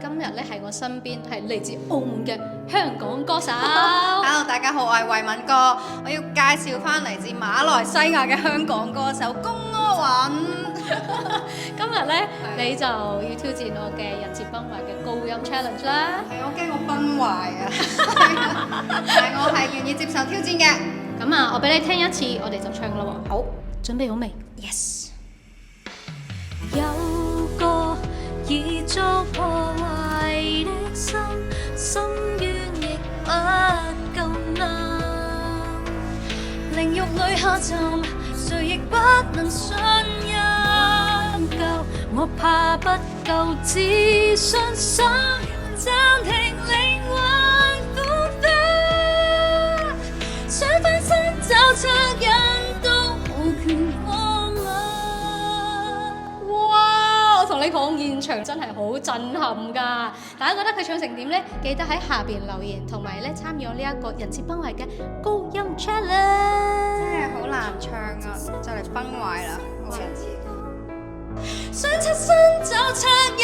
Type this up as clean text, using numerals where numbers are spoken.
今日咧喺我身邊係嚟自澳門嘅香港歌手。Hello， 大家好，我係慧敏哥，我要介紹翻嚟自馬來西亞嘅香港歌手龔柯允。今日咧你就要挑戰我嘅人設崩壞嘅高音 challenge 啦。係，我驚我崩壞啊！但係我係願意接受挑戰嘅。咁啊，我俾你聽一次，我哋就唱啦喎。好，準備好未 ？Yes。有個已遭破壞的心，深淵亦不夠能，靈肉裏下沉，誰亦不能信任夠。我怕不夠，只信心暫停靈魂苦花，想翻身找惻隱都無權過問。哇！我同你講，現場真係好震撼㗎！大家覺得佢唱成點呢？記得喺下邊留言，同埋咧參與我呢一個人設崩壞嘅高音 challenge。真係好難唱啊，就嚟崩壞啦！好人設。想出身找惻隱